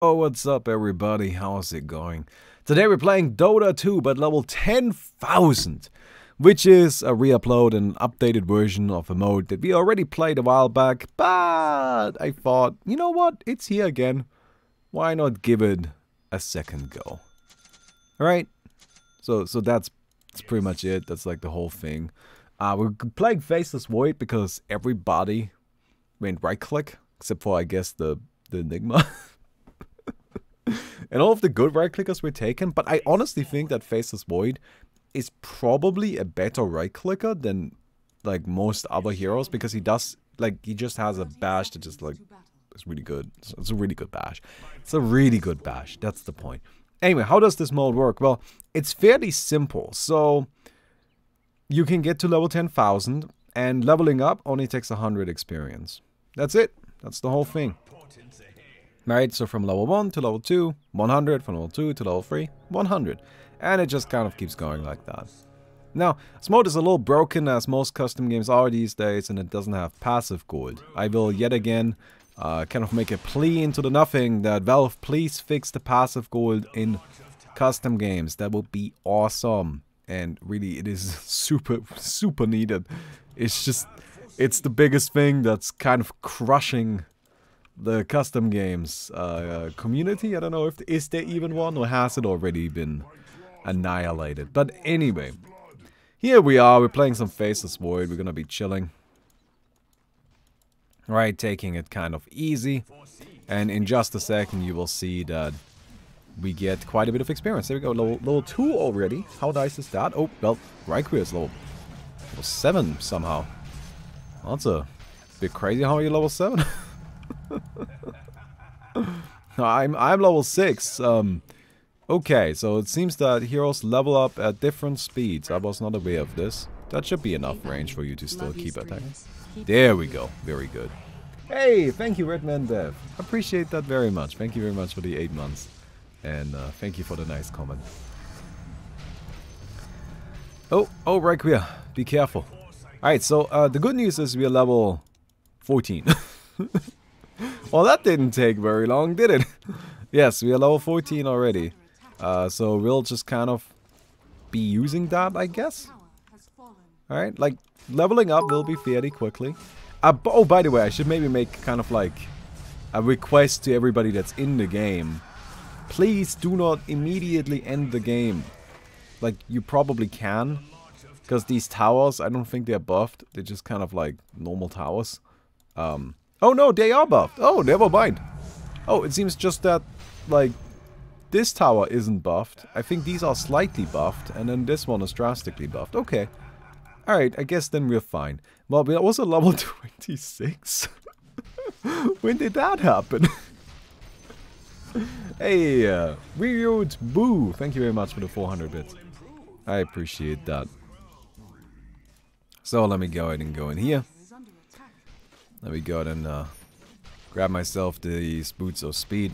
Oh, what's up everybody? How's it going? Today we're playing Dota 2 but level 10,000, which is a re-upload and updated version of a mode that we already played a while back, but I thought, you know what? It's here again. Why not give it a second go? Alright? So that's pretty much it. That's like the whole thing. We're playing Faceless Void because everybody went right click, except for I guess the Enigma. And all of the good right clickers were taken, but I honestly think that Faceless Void is probably a better right clicker than like most other heroes, because he does, like, he just has a bash that just like is really good. It's a really good bash. It's a really good bash. That's the point. Anyway, how does this mode work? Well, it's fairly simple. So you can get to level 10,000 and leveling up only takes 100 experience. That's it. That's the whole thing. Right, so from level 1 to level 2, 100, from level 2 to level 3, 100. And it just kind of keeps going like that. Now, this mode is a little broken as most custom games are these days, and it doesn't have passive gold. I will yet again kind of make a plea into the nothing that Valve, please fix the passive gold in custom games. That would be awesome. And really, it is super needed. It's just, it's the biggest thing that's kind of crushing the custom games community. I don't know if is there even one, or has it already been annihilated. But anyway, here we are. We're playing some Faceless Void. We're gonna be chilling, right, taking it kind of easy. And in just a second, you will see that we get quite a bit of experience. There we go, level 2 already. How nice is that? Oh, well, Raikou is level 7 somehow. That's a bit crazy how you're level 7. I'm level 6. Okay, so it seems that heroes level up at different speeds. I was not aware of this. That should be enough range for you to still keep attacking. There we go. Very good. Hey, thank you, Redman Dev. Appreciate that very much. Thank you very much for the 8 months. And thank you for the nice comment. Oh, Raikou, be careful. Alright, so the good news is we are level 14. Well, that didn't take very long, did it? Yes, we are level 14 already. So we'll just kind of be using that, I guess. Alright, like, leveling up will be fairly quickly. Oh, by the way, I should maybe make kind of like a request to everybody that's in the game. Please do not immediately end the game. Like, you probably can. Because these towers, I don't think they're buffed. They're just kind of like normal towers. Oh no, they are buffed. Oh, never mind. Oh, it seems just that, like, this tower isn't buffed. I think these are slightly buffed, and then this one is drastically buffed. Okay. Alright, I guess then we're fine. Well, we're also level 26. When did that happen? Hey, Weird Boo. Thank you very much for the 400 bits. I appreciate that. So let me go ahead and go in here. Let me go ahead and grab myself these Boots of Speed.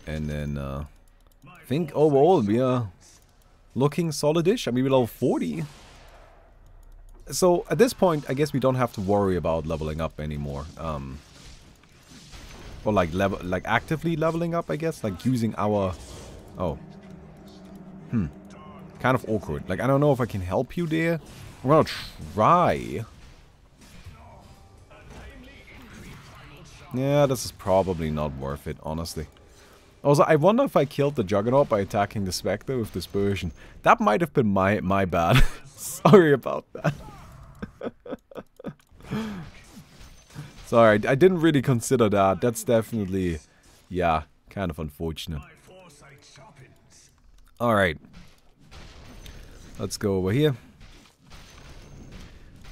And then I think overall we are looking solidish. I mean, we're level 40. So at this point, I guess we don't have to worry about leveling up anymore. Or like actively leveling up, I guess. Like using our... Oh. Kind of awkward. Like, I don't know if I can help you there. I'm gonna try. Yeah, this is probably not worth it, honestly. Also, I wonder if I killed the Juggernaut by attacking the Spectre with Dispersion. That might have been my bad. Sorry about that. Sorry, I didn't really consider that. That's definitely, yeah, kind of unfortunate. Alright. Let's go over here.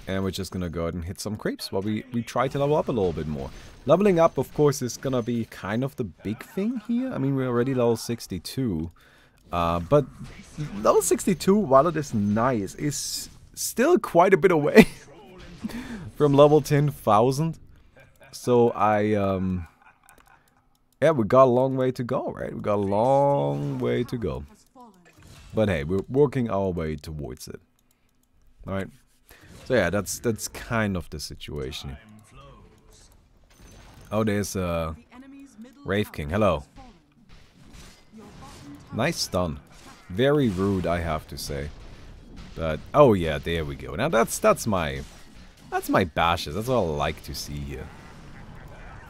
And we're just gonna go ahead and hit some creeps while we try to level up a little bit more. Leveling up, of course, is gonna be kind of the big thing here. I mean, we're already level 62. But level 62, while it is nice, is still quite a bit away from level 10,000. So yeah, we got a long way to go, right? We got a long way to go. But hey, we're working our way towards it. Alright. So yeah, that's kind of the situation. Oh, there's Wraith King. Hello. Nice stun. Very rude, I have to say. But oh yeah, there we go. Now that's my bashes. That's what I like to see here.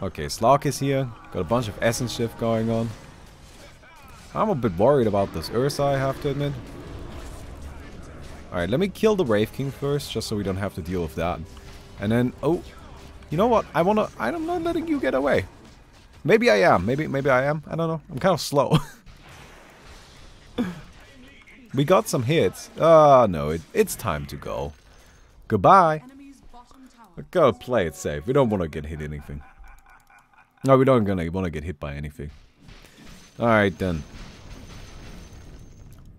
Okay, Slark is here. Got a bunch of Essence Shift going on. I'm a bit worried about this Ursa, I have to admit. Alright, let me kill the Wraith King first, just so we don't have to deal with that. And then, oh, you know what? I'm not letting you get away. Maybe I am. Maybe I am. I don't know. I'm kind of slow. We got some hits. No, it's time to go. Goodbye. We gotta play it safe. We don't want to get hit anything. No, we don't want to get hit by anything. Alright then.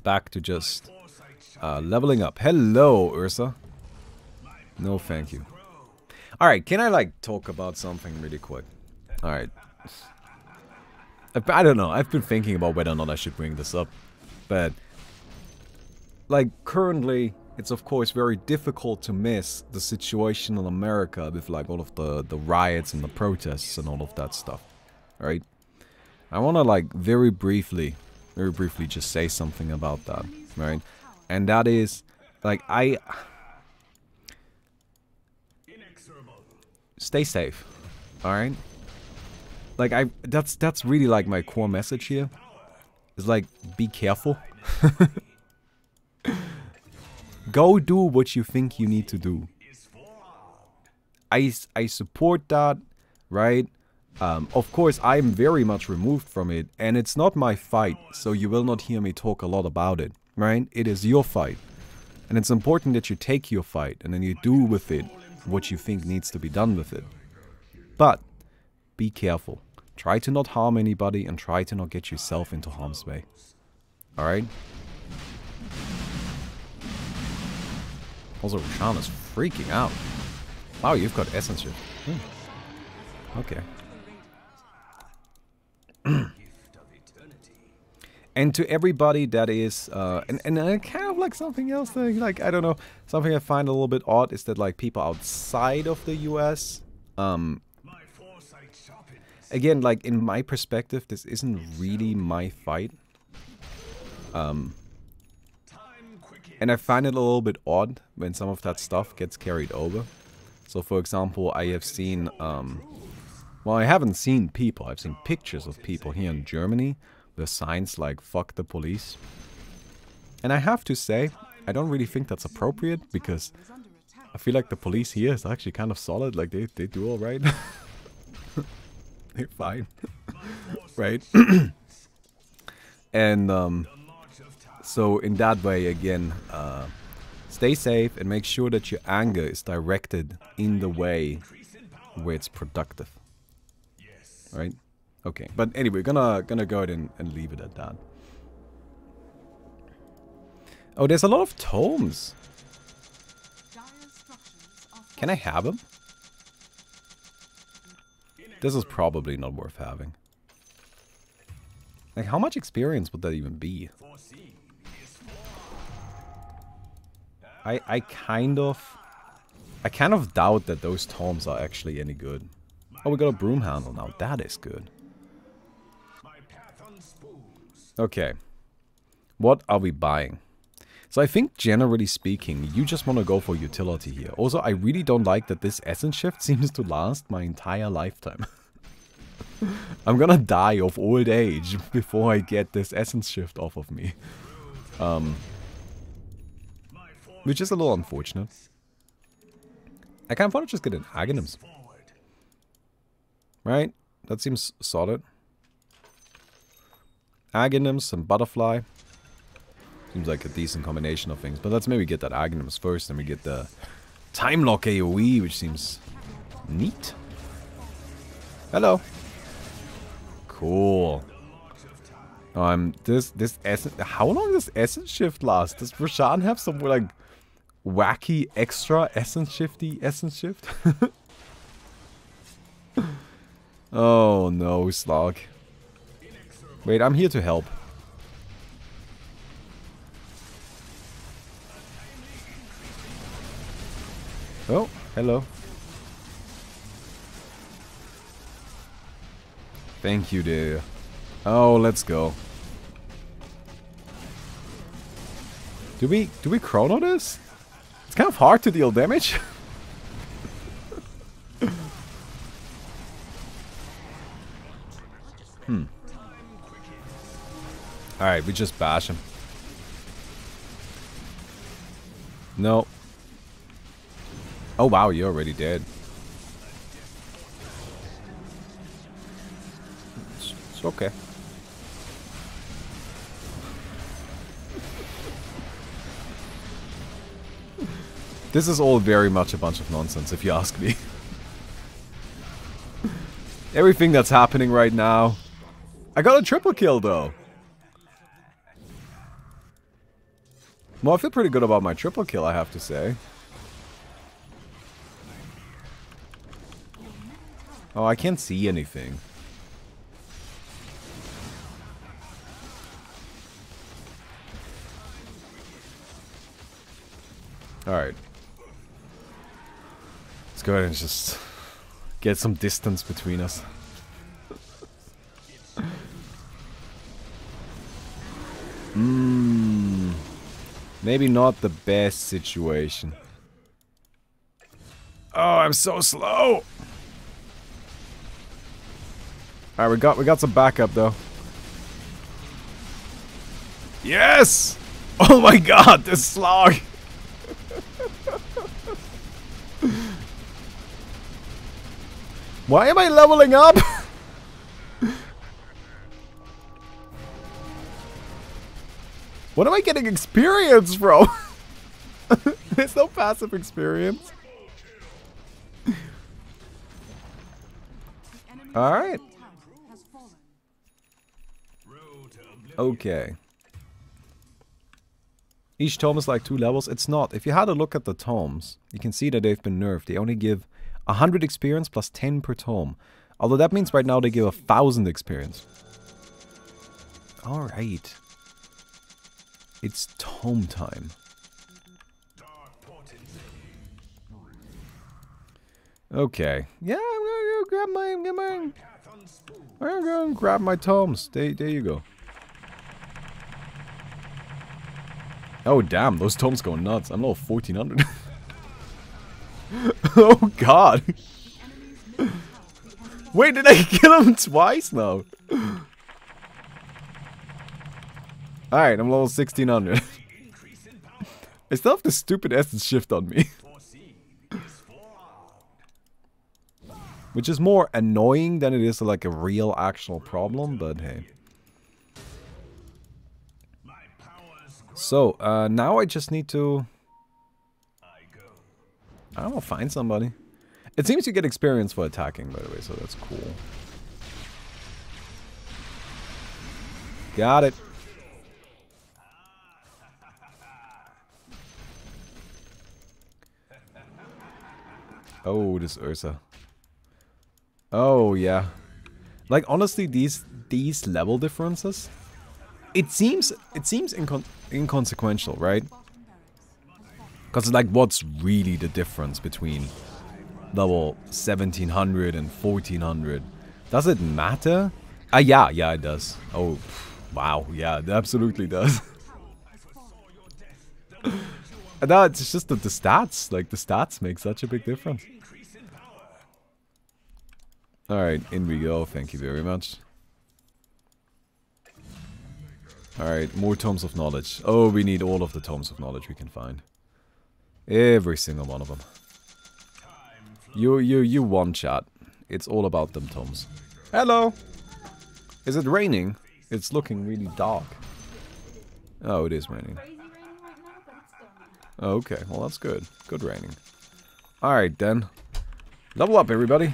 Back to just leveling up. Hello, Ursa. No, thank you. Alright, can I like talk about something really quick? Alright. I don't know. I've been thinking about whether or not I should bring this up. But like currently, it's of course very difficult to miss the situation in America with like all of the riots and the protests and all of that stuff, right? I want to like very briefly just say something about that, right? And that is like stay safe, all right? Like that's really like my core message here. Is like be careful. Go do what you think you need to do. I support that, right? Of course, I'm very much removed from it, and it's not my fight, so you will not hear me talk a lot about it, right? It is your fight. And it's important that you take your fight, and then you do with it what you think needs to be done with it. But, be careful. Try to not harm anybody, and try to not get yourself into harm's way. Alright? Also, Roshan is freaking out. Wow, you've got Essence Shift. Okay. And to everybody that is, and kind of like something else that, like, I don't know, something I find a little bit odd is that, like, people outside of the US, again, like, in my perspective, this isn't really my fight. And I find it a little bit odd when some of that stuff gets carried over. So, for example, I have seen, well, I haven't seen people, I've seen pictures of people here in Germany with signs like, fuck the police. And I have to say, I don't really think that's appropriate, because I feel like the police here is actually kind of solid, like, they do alright. They're fine. Right? And, so in that way, again, stay safe and make sure that your anger is directed in the way where it's productive. Right? Okay, but anyway, gonna go ahead and leave it at that. Oh, there's a lot of tomes. Can I have them? This is probably not worth having. Like, how much experience would that even be? I kind of doubt that those tomes are actually any good. Oh, we got a broom handle now. That is good. Okay. What are we buying? So I think, generally speaking, you just want to go for utility here. Also, I really don't like that this Essence Shift seems to last my entire lifetime. I'm gonna die of old age before I get this Essence Shift off of me. Which is a little unfortunate. I kind of want to just get an Aghanims. Right? That seems solid. Aghanims and Butterfly. Seems like a decent combination of things. But let's maybe get that Aghanims first. Then we get the Time Lock AoE, which seems neat. Hello. Cool. This Essence... How long does Essence Shift last? Does Roshan have some, like, wacky extra Essence Shift? Oh no, Slog. Wait, I'm here to help. Oh, hello. Thank you, dear. Oh, let's go. Do we chrono this? It's kind of hard to deal damage. Alright, we just bash him. No. Oh wow, you're already dead. It's okay. This is all very much a bunch of nonsense, if you ask me. Everything that's happening right now. I got a triple kill, though. Well, I feel pretty good about my triple kill, I have to say. Oh, I can't see anything. Alright. Let's go ahead and just get some distance between us. Maybe not the best situation. Oh, I'm so slow. Alright, we got some backup though. Yes! Oh my god, this slog! Why am I leveling up? What am I getting experience from? There's no passive experience. Alright. Okay. Each tome is like 2 levels. It's not. If you had a look at the tomes, you can see that they've been nerfed. They only give 100 experience plus 10 per tome. Although that means right now they give 1,000 experience. Alright. It's tome time. Okay. Yeah, I'm gonna grab my tomes. There you go. Oh damn, those tomes go nuts. I'm level 1400. Oh god. Wait, did I kill him twice now? Alright, I'm level 1600. I still have the stupid essence shift on me. Which is more annoying than it is like a real actual problem, but hey. So, now I just need to... I don't know, find somebody. It seems you get experience for attacking, by the way, so that's cool. Got it. Oh, this Ursa. Oh, yeah. Like, honestly, these level differences... It seems inconsequential, right? Because, like, what's really the difference between level 1700 and 1400? Does it matter? Yeah, it does. Oh, wow, yeah, it absolutely does. No, it's just that the stats, like, the stats make such a big difference. Alright, in we go, thank you very much. Alright, more Tomes of Knowledge. Oh, we need all of the Tomes of Knowledge we can find. Every single one of them. You won, chat. It's all about them tomes. Hello! Is it raining? It's looking really dark. Oh, it is raining. Oh, okay, well that's good. Good raining. Alright then. Level up, everybody.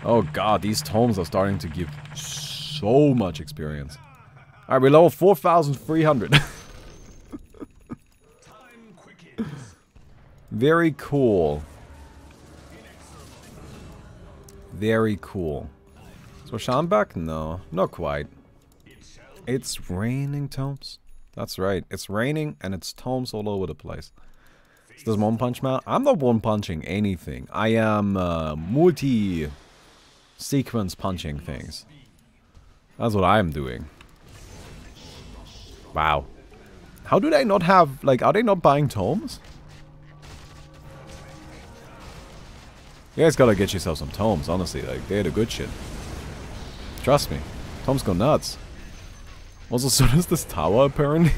Oh god, these tomes are starting to give so much experience. Alright, we're level 4,300. Very cool. Very cool. So Shan back? No, not quite. It's raining tomes. That's right. It's raining and it's tomes all over the place. Is this one punch man? I'm not one punching anything. I am multi-sequence punching things. That's what I am doing. Wow. How do they not have, like, are they not buying tomes? You guys gotta get yourself some tomes, honestly. Like, they're the good shit. Trust me. Tomes go nuts. Also, so does this tower, apparently.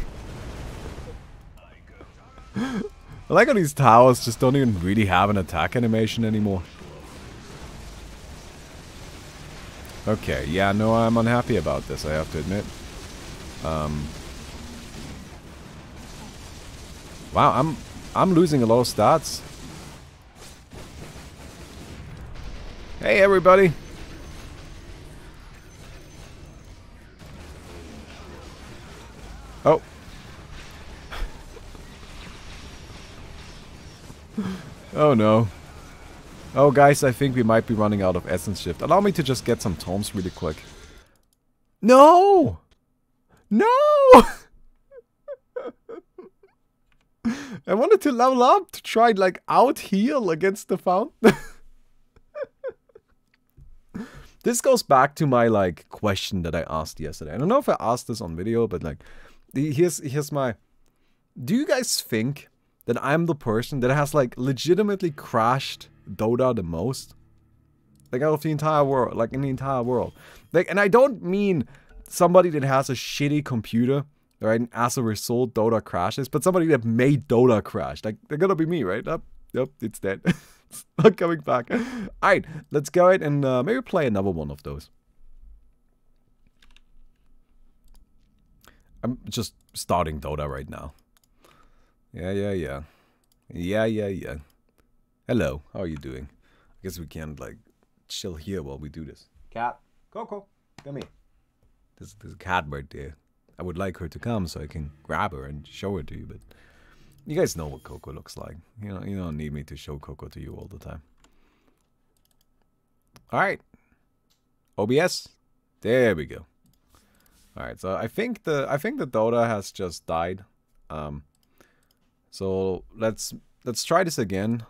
I like how these towers just don't even really have an attack animation anymore. Okay, yeah, no, I'm unhappy about this, I have to admit. Wow, I'm losing a lot of stats. Hey, everybody. Oh. Oh no. Oh guys, I think we might be running out of Essence Shift. Allow me to just get some tomes really quick. No! No! I wanted to level up to try like out heal against the fountain. This goes back to my like question that I asked yesterday. I don't know if I asked this on video, but like here's my, do you guys think that I'm the person that has like legitimately crashed Dota the most? Like out of the entire world, like in the entire world. Like, and I don't mean somebody that has a shitty computer, right? And as a result, Dota crashes, but somebody that made Dota crash. Like, they're gonna be me, right? Yep, it's dead. It's not coming back. Alright, let's go ahead and maybe play another one of those. I'm just starting Dota right now. Yeah. Hello, how are you doing? I guess we can, like, chill here while we do this. Cat, Coco, come here. There's a cat right there. I would like her to come so I can grab her and show her to you, but you guys know what Coco looks like. You know, you don't need me to show Coco to you all the time. Alright. OBS. There we go. Alright, so I think the Dota has just died. So let's try this again.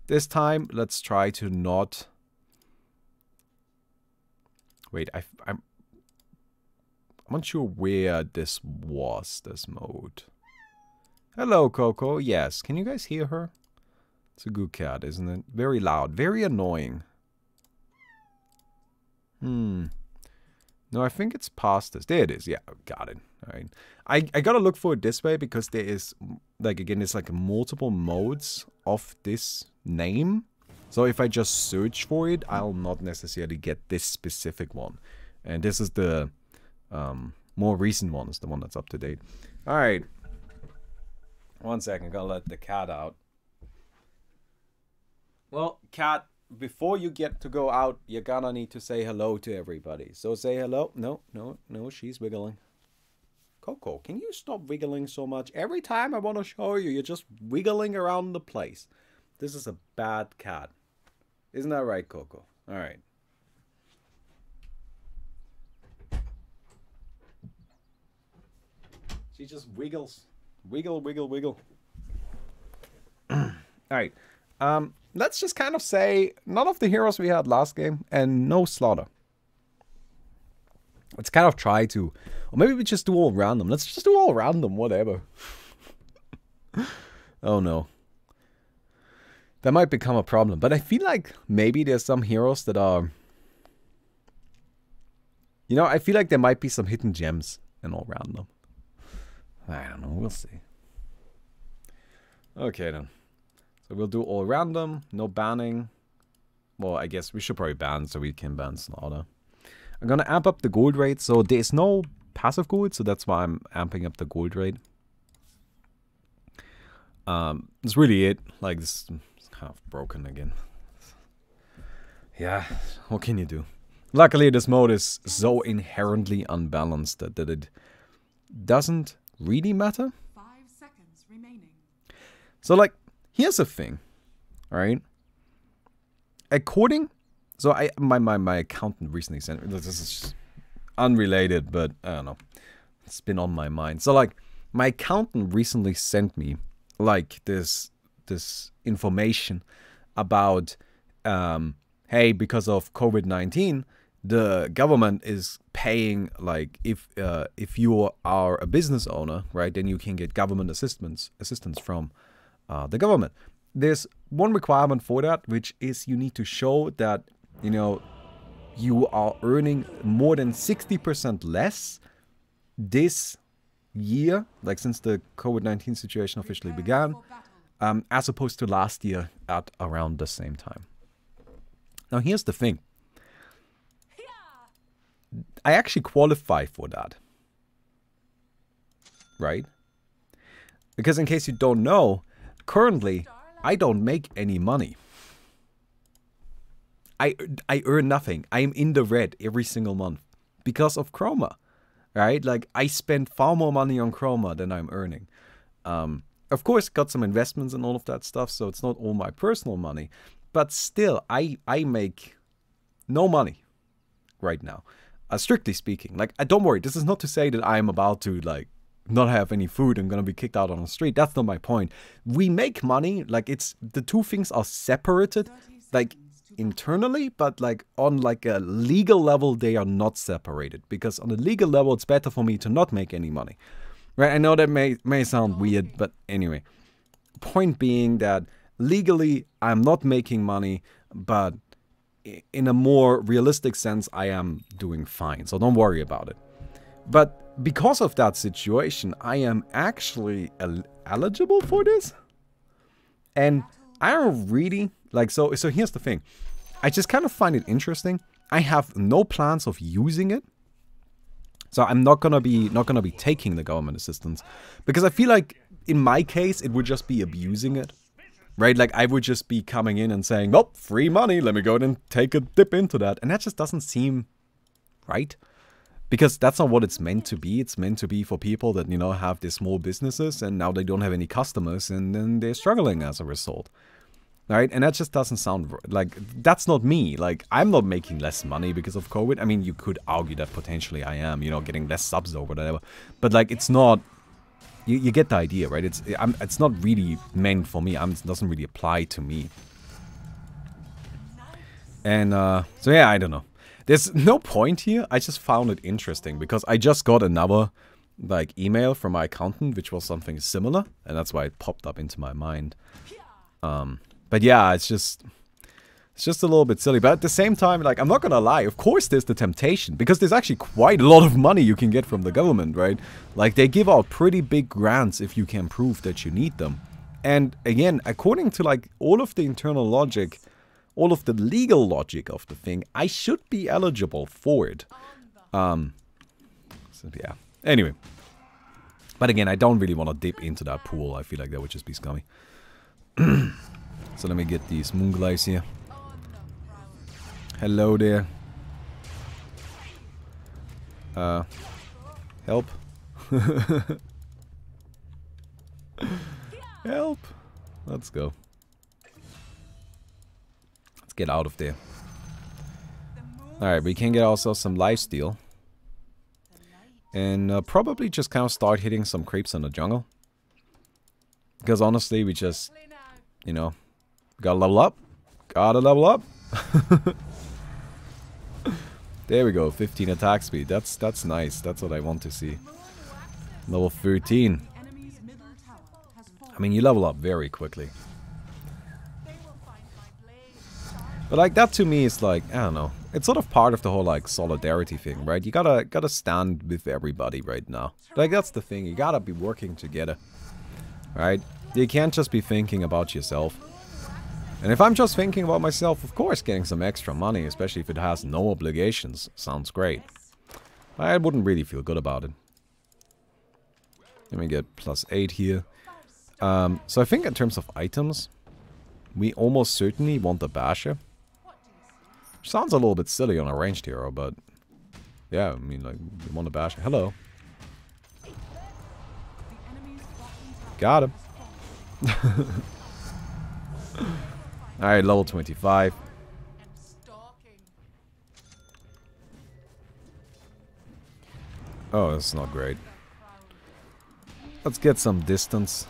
This time let's try to not. Wait, I'm not sure where this was, this mode. Hello, Coco. Yes, can you guys hear her? It's a good cat, isn't it? Very loud, very annoying. No, I think it's past this. There it is. Yeah, got it. All right. I gotta look for it this way because there is, like, again, it's like multiple modes of this name. So if I just search for it, I'll not necessarily get this specific one. And this is the more recent one, is the one that's up to date. All right. 1 second, gotta let the cat out. Well, cat, before you get to go out, you're gonna need to say hello to everybody. So say hello. No, she's wiggling. Coco, can you stop wiggling so much? Every time I want to show you, you're just wiggling around the place. This is a bad cat. Isn't that right, Coco? Alright. She just wiggles. Wiggle, wiggle, wiggle. Alright. Let's just kind of say none of the heroes we had last game and no slaughter. Let's kind of try to, or maybe we just do all random. Let's just do all random, whatever. Oh no. That might become a problem, but I feel like maybe there's some heroes that are, you know, I feel like there might be some hidden gems in all random. I don't know, we'll see. Okay then. So we'll do all random, no banning. Well, I guess we should probably ban so we can ban Slaughter. I'm gonna amp up the gold rate, so there's no passive gold, so that's why I'm amping up the gold rate. That's really it. Like, this is kind of broken again. Yeah, what can you do? Luckily, this mode is so inherently unbalanced that it doesn't really matter. 5 seconds remaining. So, like, here's the thing, alright? According, so my accountant recently sent me, this is unrelated, but I don't know, it's been on my mind. So, like, my accountant recently sent me, like, this information about, hey, because of COVID-19, the government is paying, like, if you are a business owner, right, then you can get government assistance from the government. There's one requirement for that, which is you need to show that, you know, you are earning more than 60% less this year, like since the COVID-19 situation officially began, as opposed to last year at around the same time. Now, here's the thing. I actually qualify for that, right? Because in case you don't know, currently, I don't make any money. I earn nothing. I am in the red every single month because of Chroma, right? Like, I spend far more money on Chroma than I'm earning. Of course, got some investments and all of that stuff, so it's not all my personal money. But still, I make no money right now. Strictly speaking. Like, don't worry, this is not to say that I'm about to, like, not have any food and gonna be kicked out on the street. That's not my point. We make money, like, it's, the two things are separated, like, internally, but, like, on, like, a legal level, they are not separated. Because on a legal level, it's better for me to not make any money. Right? I know that may sound weird, but anyway. Point being that legally, I'm not making money, but in a more realistic sense, I am doing fine. So don't worry about it. But because of that situation, I am actually eligible for this. And I don't really, like, so here's the thing. I just kind of find it interesting. I have no plans of using it. So I'm not gonna be taking the government assistance. Because I feel like, in my case, it would just be abusing it. Right, like I would just be coming in and saying, "Oh, free money, let me go and take a dip into that." And that just doesn't seem right. Because that's not what it's meant to be. It's meant to be for people that, you know, have these small businesses and now they don't have any customers and then they're struggling as a result. Right, and that just doesn't sound, like, that's not me. Like, I'm not making less money because of COVID. I mean, you could argue that potentially I am, you know, getting less subs or whatever. But, like, it's not... You get the idea, right? It's not really meant for me. It doesn't really apply to me. And, so yeah, I don't know. There's no point here. I just found it interesting because I just got another, like, email from my accountant, which was something similar. And that's why it popped up into my mind. But yeah, it's just a little bit silly. But at the same time, like, I'm not gonna lie, of course there's the temptation. Because there's actually quite a lot of money you can get from the government, right? Like, they give out pretty big grants if you can prove that you need them. And again, according to, like, all of the internal logic, all of the legal logic of the thing, I should be eligible for it. So yeah. Anyway. But again, I don't really want to dip into that pool. I feel like that would just be scummy. So let me get these Moonglays here. Hello there. Help. Help. Let's go. Let's get out of there. Alright, we can get ourselves some lifesteal. And probably just kind of start hitting some creeps in the jungle. Because honestly, we just, you know, gotta level up. Gotta level up. There we go, 15 attack speed. That's nice. That's what I want to see. Level 13. I mean, you level up very quickly. But like, that to me is like, I don't know. It's sort of part of the whole, like, solidarity thing, right? You gotta stand with everybody right now. Like, that's the thing. You gotta be working together. Right? You can't just be thinking about yourself. And if I'm just thinking about myself, of course getting some extra money, especially if it has no obligations, sounds great. I wouldn't really feel good about it. Let me get +8 here. So I think in terms of items, we almost certainly want the Basher. Which sounds a little bit silly on a ranged hero, but yeah, I mean, like, we want the Basher. Hello. Got him. Alright, level 25. Oh, that's not great. Let's get some distance.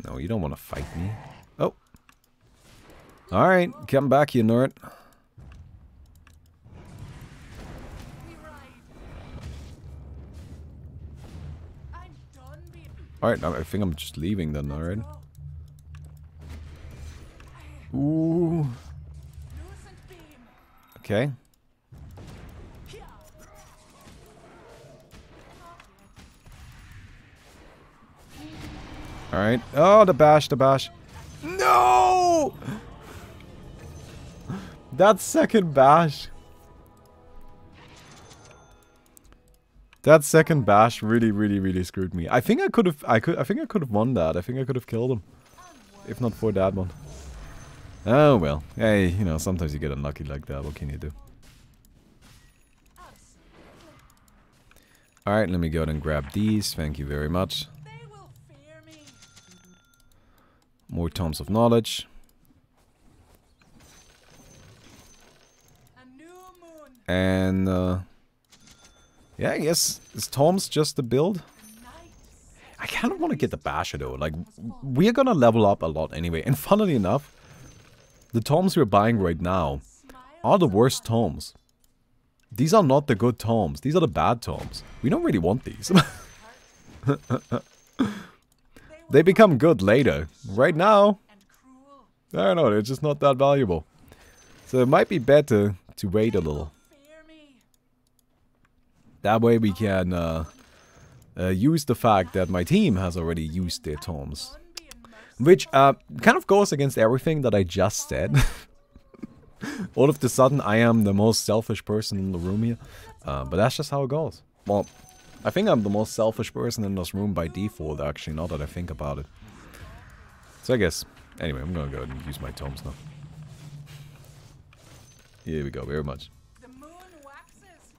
No, you don't want to fight me. Oh. Alright, come back here, nerd. Alright, I think I'm just leaving then, alright? Ooh. Okay. Alright. Oh, the bash, the bash. No! That second bash. That second bash really screwed me. I think I could have won that. I think I could have killed him. If not for that one. Oh well. Hey, you know, sometimes you get unlucky like that. What can you do? Alright, let me go ahead and grab these. Thank you very much. More Tomes of Knowledge. And, yeah, I guess, is Tomes just the build? I kind of want to get the Basher though. Like, we're gonna level up a lot anyway. And funnily enough, the Tomes we're buying right now are the worst Tomes. These are not the good Tomes. These are the bad Tomes. We don't really want these. They become good later. Right now, I don't know, they're just not that valuable. So it might be better to wait a little. That way we can use the fact that my team has already used their Tomes. Which kind of goes against everything that I just said. All of a sudden I am the most selfish person in the room here. But that's just how it goes. Well, I think I'm the most selfish person in this room by default, actually, now that I think about it. So I guess, anyway, I'm gonna go ahead and use my Tomes now. Here we go, very much.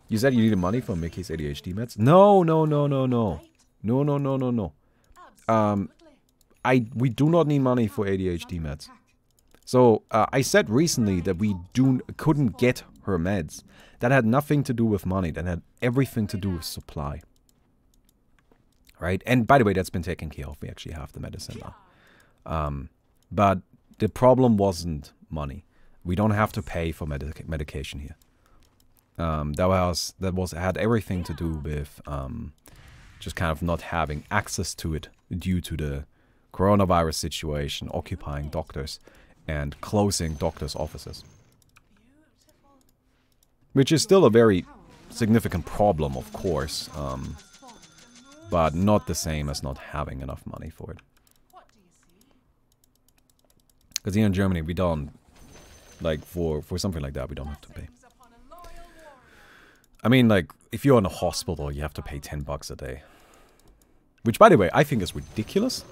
You said you needed money for Mickey's ADHD meds? No. We do not need money for ADHD meds. So, I said recently that we couldn't get her meds. That had nothing to do with money, that had everything to do with supply. Right? And by the way, that's been taken care of. We actually have the medicine now. But the problem wasn't money. We don't have to pay for medication here. That had everything to do with just kind of not having access to it due to the coronavirus situation, occupying doctors and closing doctors' offices. Which is still a very significant problem, of course, but not the same as not having enough money for it. Because here in Germany, we don't, like, for something like that, we don't have to pay. I mean, like, if you're in a hospital, you have to pay 10 bucks a day. Which, by the way, I think is ridiculous.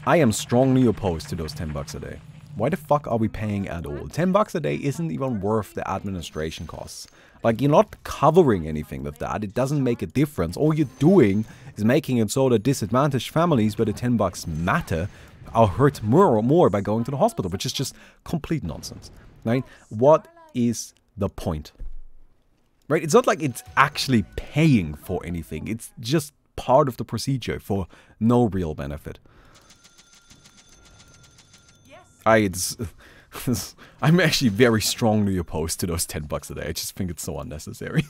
I am strongly opposed to those 10 bucks a day. Why the fuck are we paying at all? 10 bucks a day isn't even worth the administration costs. Like, you're not covering anything with that. It doesn't make a difference. All you're doing is making it so that disadvantaged families where the 10 bucks matter are hurt more by going to the hospital, which is just complete nonsense. Right? What is the point? Right? It's not like it's actually paying for anything. It's just part of the procedure for no real benefit. I'm actually very strongly opposed to those 10 bucks a day. I just think it's so unnecessary.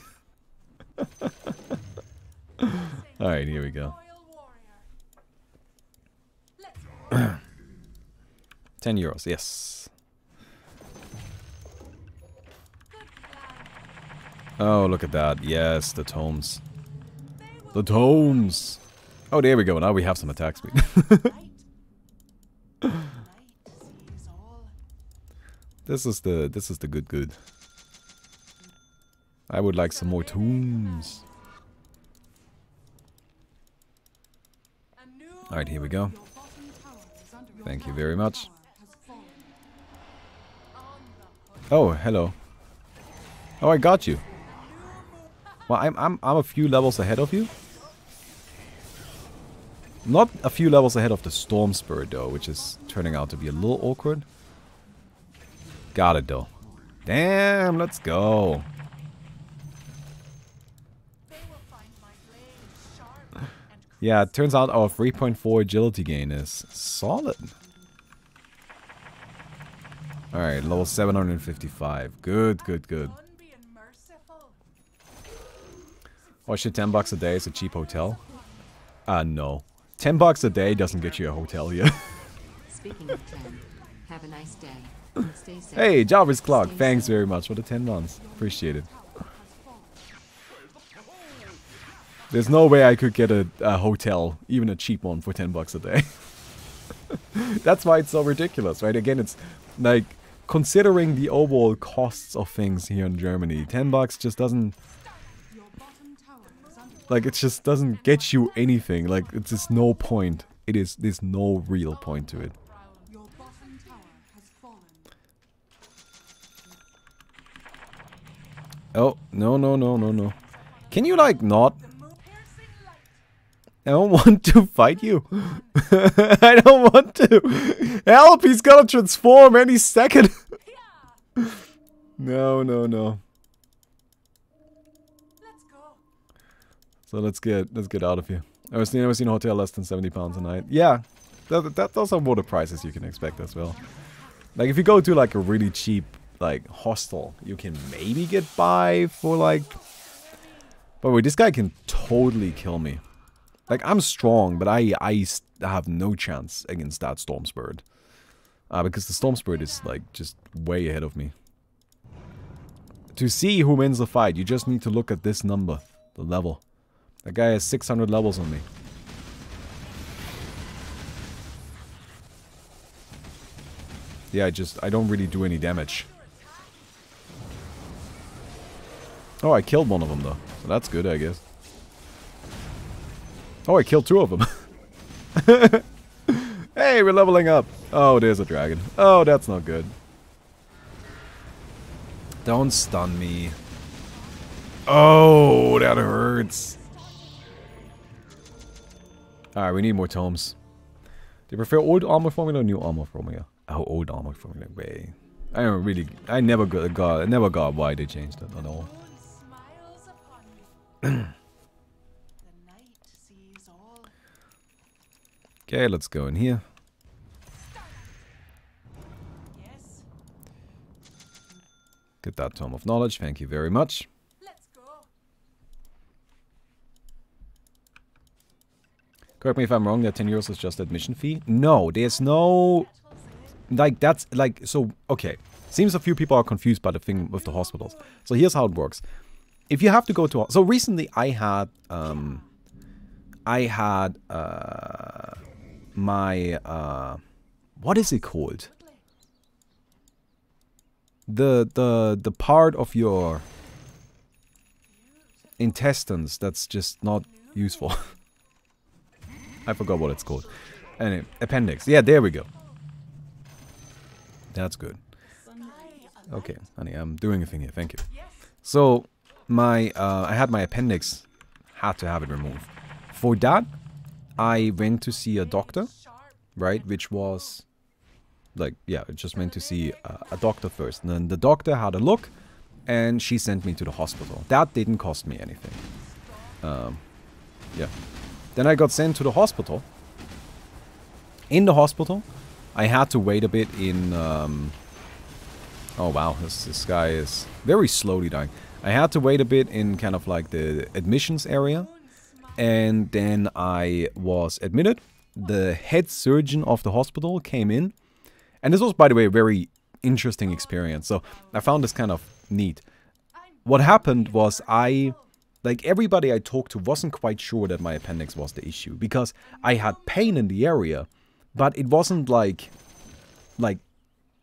Alright, here we go. 10 euros, yes. Oh, look at that. Yes, the Tomes. The Tomes! Oh, there we go. Now we have some attack speed. This is the good. I would like some more Tomes. Alright, here we go. Thank you very much. Oh, hello. Oh, I got you. Well, I'm a few levels ahead of you. Not a few levels ahead of the Storm Spirit though, which is turning out to be a little awkward. Got it though. Damn, let's go. Yeah, it turns out our 3.4 agility gain is solid. Alright, level 755. Good, good, good. Oh shit, $10 a day is a cheap hotel? No. $10 a day doesn't get you a hotel here. Speaking of 10, have a nice day. Stay safe. Hey, Jarvis Clark, thanks very much for the 10 months. Appreciate it. There's no way I could get a hotel, even a cheap one, for $10 a day. That's why it's so ridiculous, right? Again, it's like, considering the overall costs of things here in Germany, $10 just doesn't... Like, it just doesn't get you anything. Like, it's just no point. There's no real point to it. Oh, no. Can you, like, not? I don't want to fight you. I don't want to. Help, he's gonna transform any second. No. So let's get out of here. I've never seen a hotel less than £70 a night. Yeah, those are more the prices you can expect as well. Like, if you go to like a really cheap like hostel, you can maybe get by for like... But wait, this guy can totally kill me. Like, I'm strong, but I have no chance against that Storm Spirit. Because the Storm Spirit is like just way ahead of me. To see who wins the fight, you just need to look at this number, the level. That guy has 600 levels on me. Yeah, I don't really do any damage. Oh, I killed one of them though. So that's good, I guess. Oh, I killed 2 of them. Hey, we're leveling up. Oh, there's a dragon. Oh, that's not good. Don't stun me. Oh, that hurts. Alright, we need more tomes. Do you prefer old armor formula or new armor formula? Oh, old armor formula. Way. I never got why they changed it at all. Okay, let's go in here. Get that Tome of Knowledge, thank you very much. Correct me if I'm wrong, that 10 euros is just admission fee? No, there's no... Like, that's, like, so, okay. Seems a few people are confused by the thing with the hospitals. So here's how it works. If you have to go to... So recently I had my... what is it called? The part of your intestines that's just not useful. I forgot what it's called. Anyway, appendix. Yeah, there we go. That's good. Okay, honey, I'm doing a thing here. Thank you. So, my I had my appendix. Had to have it removed. For that, I went to see a doctor, right? Which was, like, yeah, I just went to see a doctor first. And then the doctor had a look, and she sent me to the hospital. That didn't cost me anything. Yeah. Then I got sent to the hospital. In the hospital, I had to wait a bit in... oh wow, this guy is very slowly dying. I had to wait a bit in kind of like the admissions area. And then I was admitted. The head surgeon of the hospital came in. And this was, by the way, a very interesting experience. So I found this kind of neat. What happened was like, everybody I talked to wasn't quite sure that my appendix was the issue. Because I had pain in the area, but it wasn't like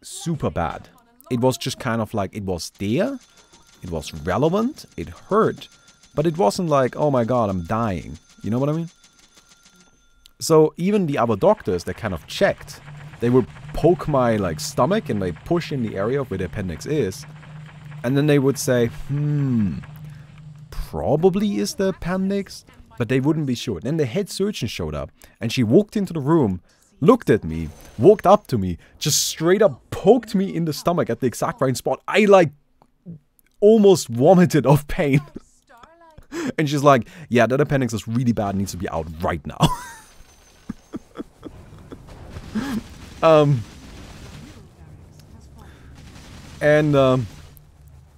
super bad. It was just kind of like, it was there, it was relevant, it hurt, but it wasn't like, oh my god, I'm dying. You know what I mean? So even the other doctors that kind of checked, they would poke my like stomach and they push in the area where the appendix is. And then they would say, probably is the appendix, but they wouldn't be sure. Then the head surgeon showed up and she walked into the room, looked at me, walked up to me, just straight up poked me in the stomach at the exact right spot. I like almost vomited of pain. And she's like, yeah, that appendix is really bad, needs to be out right now. And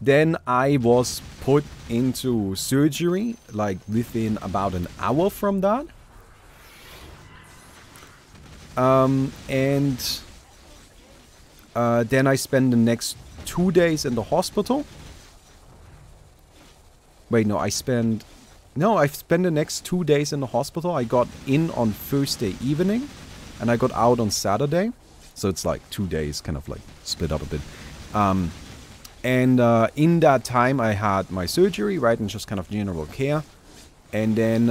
then I was put into surgery like within about an hour from that. And then I spent the next 2 days in the hospital. Wait, no, I spent the next 2 days in the hospital. I got in on Thursday evening, and I got out on Saturday. So it's like 2 days, kind of like split up a bit. And in that time, I had my surgery, right, and just kind of general care. And then,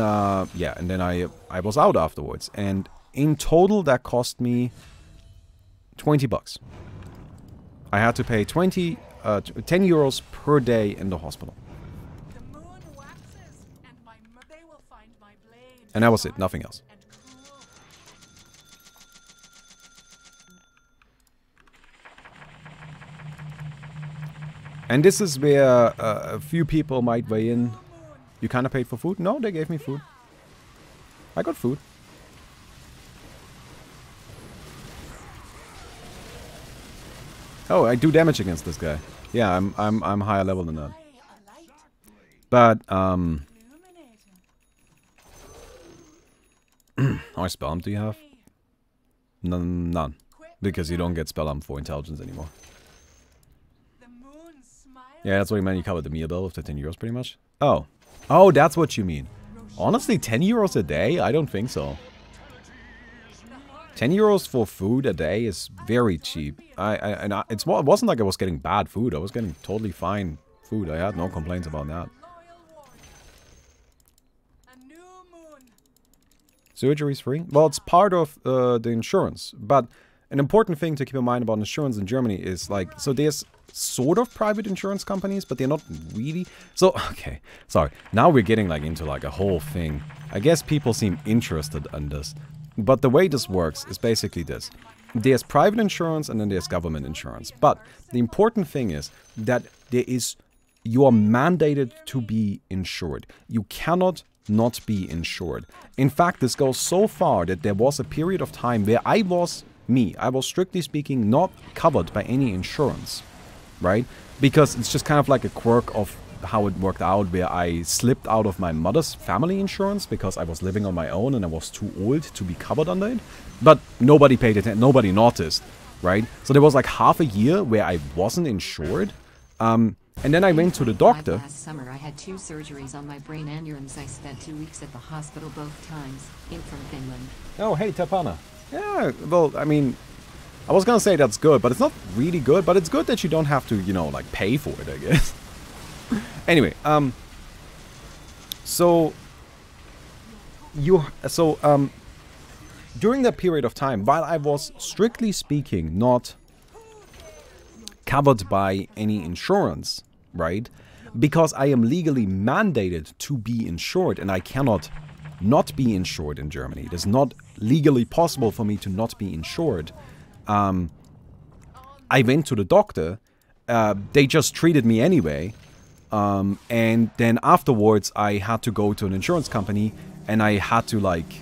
yeah, and then I was out afterwards. And in total, that cost me $20. I had to pay 10 euros per day in the hospital. And that was it, nothing else. And this is where a few people might weigh in. You kind of paid for food? No, they gave me food. I got food. Oh, I do damage against this guy. Yeah, I'm higher level than that. But how much spell amp do you have? None. Because you don't get spell amp for intelligence anymore. Yeah, that's what you meant. You covered the meal bill with the 10 euros pretty much. Oh. Oh, that's what you mean. Honestly, 10 euros a day? I don't think so. 10 euros for food a day is very cheap. It wasn't like I was getting bad food. I was getting totally fine food. I had no complaints about that. Surgery's free? Well, it's part of the insurance. But an important thing to keep in mind about insurance in Germany is like, so there's sort of private insurance companies, but they're not really. So, okay, sorry. Now we're getting like into like a whole thing. I guess people seem interested in this. But the way this works is basically this. There's private insurance and then there's government insurance. But the important thing is that you are mandated to be insured. You cannot not be insured. In fact, this goes so far that there was a period of time where I was strictly speaking not covered by any insurance, right? Because it's just kind of like a quirk of how it worked out, where I slipped out of my mother's family insurance because I was living on my own and I was too old to be covered under it. But nobody paid attention, nobody noticed, right? So there was like half a year where I wasn't insured. And then I went to the doctor. Last summer I had 2 surgeries on my brain aneurysms. I spent 2 weeks at the hospital both times, in from Finland. Oh, hey, Tapana. Yeah, well, I mean, I was gonna say that's good, but it's not really good. But it's good that you don't have to, you know, like pay for it, I guess. Anyway, during that period of time, while I was strictly speaking not covered by any insurance, right? Because I am legally mandated to be insured, and I cannot not be insured in Germany. It is not legally possible for me to not be insured. I went to the doctor. They just treated me anyway. And then afterwards, I had to go to an insurance company, and I had to like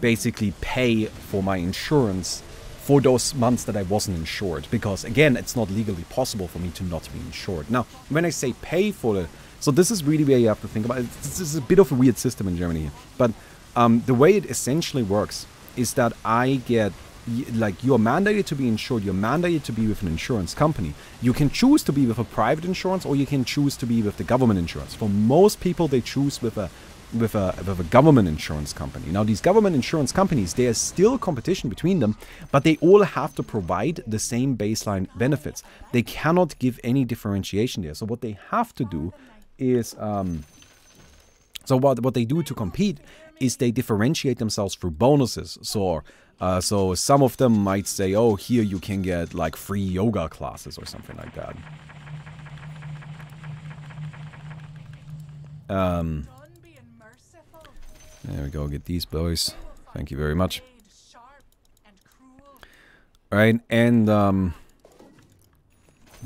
basically pay for my insurance for those months that I wasn't insured, because again, it's not legally possible for me to not be insured. Now, when I say pay for the, so this is really where you have to think about it. This is a bit of a weird system in Germany, but the way it essentially works is that I get, like, you're mandated to be insured, you're mandated to be with an insurance company. You can choose to be with a private insurance, or you can choose to be with the government insurance. For most people, they choose with a government insurance company. Now, these government insurance companies, there's still competition between them, but they all have to provide the same baseline benefits. They cannot give any differentiation there. So what they have to do is, what they do to compete is they differentiate themselves through bonuses. So some of them might say, oh, here you can get like free yoga classes or something like that. There we go, get these boys. Thank you very much. Right, and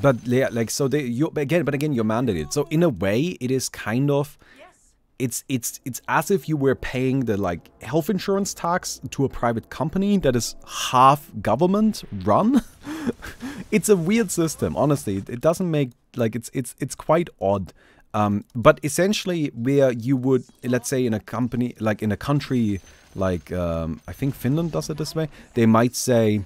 but yeah, like, so again you're mandated. So in a way, it is kind of, it's as if you were paying the like health insurance tax to a private company that is half government run. it's a weird system, honestly. It doesn't make, like, it's quite odd. But essentially, where you would, let's say, in a company, like in a country, like I think Finland does it this way. They might say,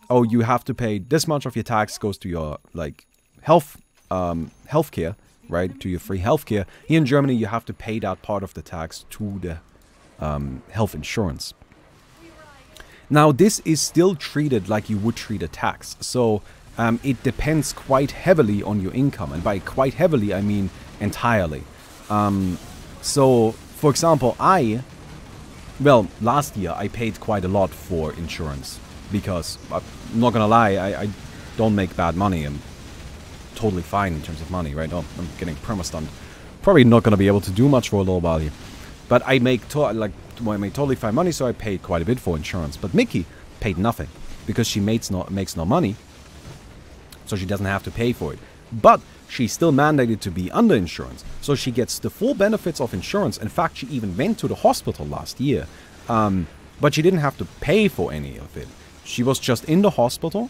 oh, you have to pay this much of your tax goes to your like healthcare, right? To your free healthcare. Here in Germany, you have to pay that part of the tax to the health insurance. Now, this is still treated like you would treat a tax. So it depends quite heavily on your income. And by quite heavily, I mean entirely. So, for example, well, last year I paid quite a lot for insurance. Because, I'm not gonna lie, I don't make bad money. I'm totally fine in terms of money, right? Oh, I'm getting perma-stunned. Probably not gonna be able to do much for a little while here. But I make totally fine money, so I paid quite a bit for insurance. But Mickey paid nothing because she makes no money, so she doesn't have to pay for it. But she's still mandated to be under insurance, so she gets the full benefits of insurance. In fact, she even went to the hospital last year, but she didn't have to pay for any of it. She was just in the hospital,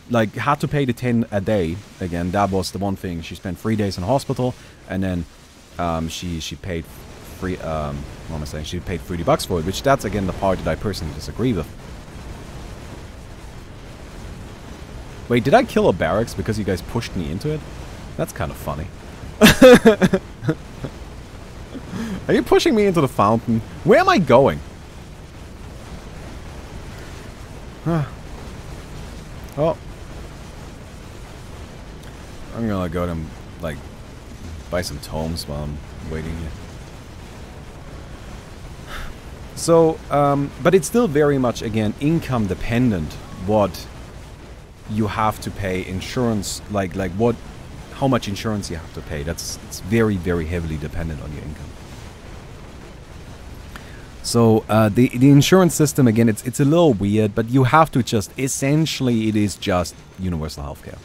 like had to pay the 10 a day. Again, that was the one thing. She spent 3 days in hospital, and then she paid what am I saying? She paid $30 for it, which that's again the part that I personally disagree with. Wait, did I kill a barracks because you guys pushed me into it? That's kind of funny. Are you pushing me into the fountain? Where am I going? Oh. I'm gonna go to, like, buy some tomes while I'm waiting here. So, but it's still very much, again, income dependent what you have to pay insurance, like how much insurance you have to pay. It's very, very heavily dependent on your income. So, the insurance system, again, it's a little weird, but you have to just, essentially, it is just universal healthcare.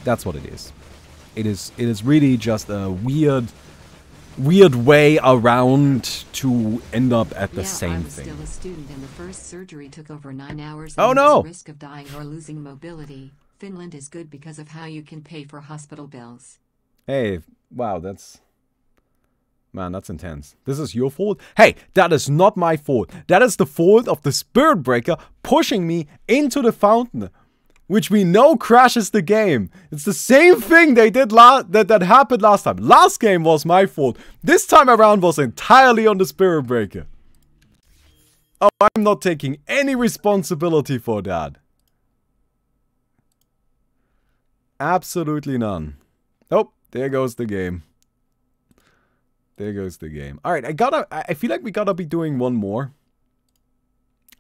That's what it is. It is really just a weird way around to end up at the same thing. I was still a student, and the first surgery took over 9 hours. Oh no! Risk of dying or losing mobility. Finland is good because of how you can pay for hospital bills. Hey, wow, man, that's intense. This is your fault? Hey, that is not my fault. That is the fault of the Spirit Breaker pushing me into the fountain, which we know crashes the game. It's the same thing they did that happened last time. Last game was my fault. This time around was entirely on the Spirit Breaker. Oh, I'm not taking any responsibility for that. Absolutely none. Oh, there goes the game. There goes the game. Alright, I feel like we gotta be doing one more.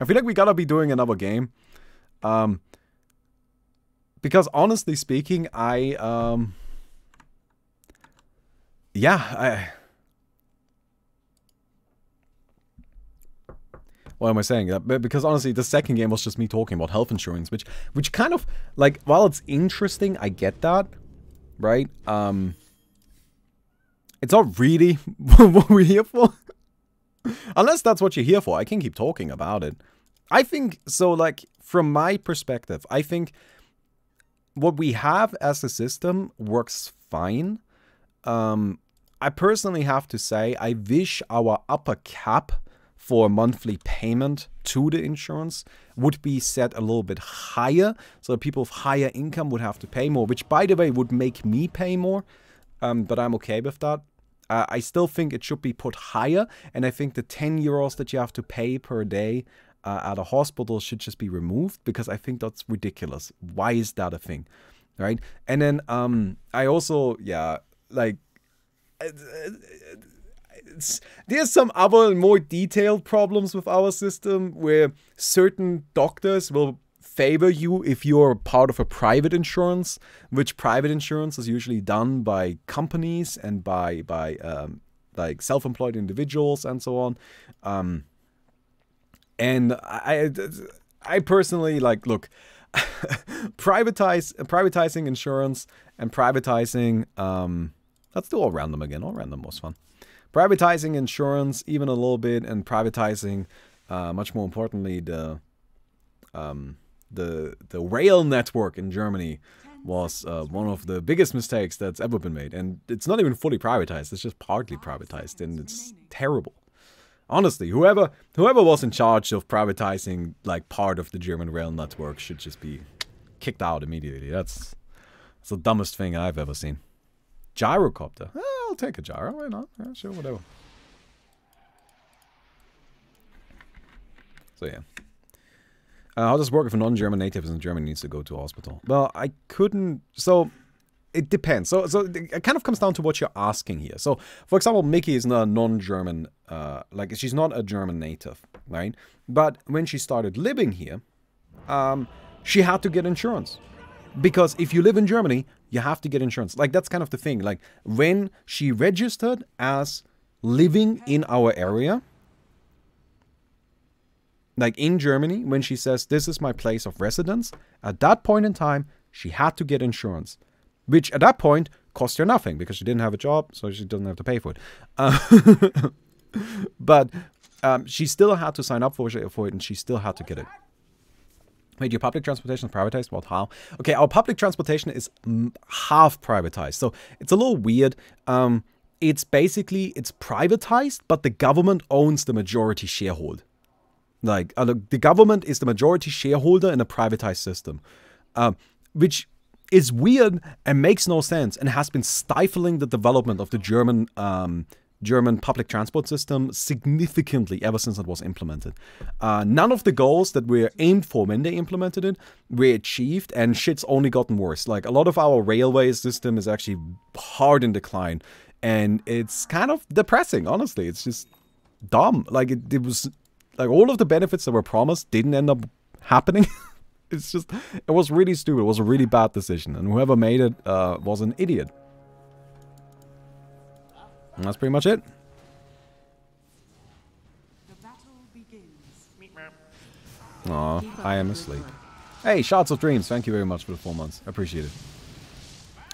I feel like we gotta be doing another game. Because honestly speaking, what am I saying? Because honestly, the second game was just me talking about health insurance, which kind of, like, while it's interesting, I get that, right? It's not really what we're here for. Unless that's what you're here for, I can keep talking about it. I think, so, like, from my perspective, I think what we have as a system works fine. I personally have to say, I wish our upper cap for monthly payment to the insurance would be set a little bit higher, so people with higher income would have to pay more, which, by the way, would make me pay more, but I'm okay with that. I still think it should be put higher, and I think the 10 euros that you have to pay per day at a hospital should just be removed, because I think that's ridiculous. Why is that a thing, right? And then I also, yeah, like, there's some other more detailed problems with our system where certain doctors will favor you if you're part of a private insurance, which private insurance is usually done by companies and by like self-employed individuals and so on. And I personally, like, look, privatizing insurance and privatizing, let's do all random again. All random was fun. Privatizing insurance even a little bit, and privatizing, much more importantly, the the rail network in Germany was one of the biggest mistakes that's ever been made. And it's not even fully privatized. It's just partly privatized, and it's terrible. Honestly, whoever was in charge of privatizing like part of the German rail network should just be kicked out immediately. That's the dumbest thing I've ever seen. Gyrocopter. I'll take a gyro. Why not? Yeah, sure, whatever. So yeah. How does it work if a non-German native in Germany needs to go to a hospital? Well, I couldn't... So, it depends. So it kind of comes down to what you're asking here. So, for example, Mickey is not a non-German... like, she's not a German native, right? But when she started living here, she had to get insurance. Because if you live in Germany, you have to get insurance. Like, that's kind of the thing. Like, when she registered as living in our area... Like in Germany, when she says, this is my place of residence, at that point in time, she had to get insurance. Which at that point cost her nothing because she didn't have a job, so she doesn't have to pay for it. But she still had to sign up for it and she still had to get it. Wait, your public transportation is privatized? What, how? Okay, our public transportation is half privatized. So it's a little weird. It's privatized, but the government owns the majority sharehold. Like, the government is the majority shareholder in a privatized system, which is weird and makes no sense and has been stifling the development of the German public transport system significantly ever since it was implemented. None of the goals that were aimed for when they implemented it were achieved, and shit's only gotten worse. Like, a lot of our railway system is actually hard in decline, and it's kind of depressing, honestly. It's just dumb. Like, it was... Like, all of the benefits that were promised didn't end up happening. It's just, it was really stupid. It was a really bad decision. And whoever made it was an idiot. And that's pretty much it. The battle begins. Aw, I am asleep. Hey, Shards of Dreams, thank you very much for the 4 months. I appreciate it.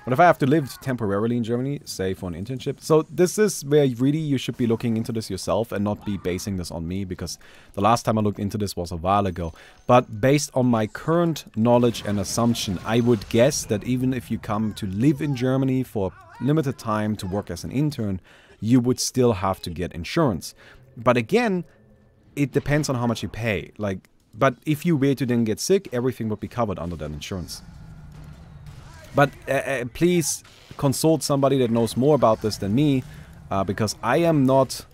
But if I have to live temporarily in Germany, say for an internship... So this is where really you should be looking into this yourself and not be basing this on me, because the last time I looked into this was a while ago. But based on my current knowledge and assumption, I would guess that even if you come to live in Germany for a limited time to work as an intern, you would still have to get insurance. But again, it depends on how much you pay. Like, but if you were to then get sick, everything would be covered under that insurance. But please consult somebody that knows more about this than me, because I am not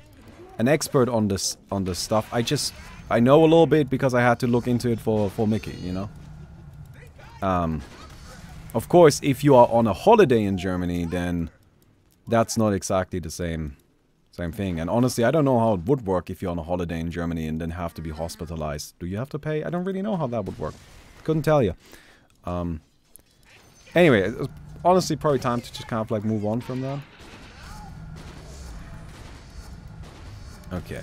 an expert on this stuff. I know a little bit because I had to look into it for Mickey, you know. Of course, if you are on a holiday in Germany, then that's not exactly the same thing. And honestly, I don't know how it would work if you're on a holiday in Germany and then have to be hospitalized. Do you have to pay? I don't really know how that would work. Couldn't tell you. Anyway, it's honestly probably time to just kind of like move on from that. Okay.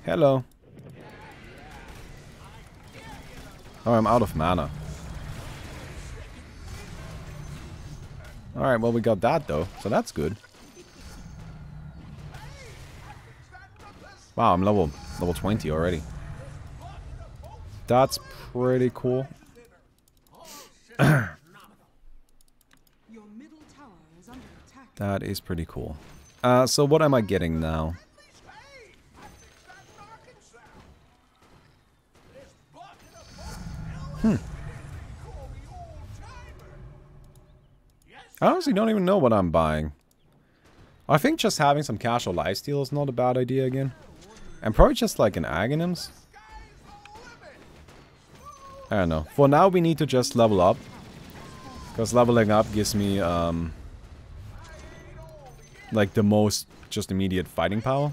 Hello. Oh, I'm out of mana. Alright, well we got that though, so that's good. Wow, I'm level 20 already. That's pretty cool. Your middle tower is under attack. That is pretty cool. So what am I getting now? I honestly don't even know what I'm buying. I think just having some casual lifesteal is not a bad idea again. And probably just like an Aghanims. I don't know. For now we need to just level up. Because leveling up gives me like the most just immediate fighting power.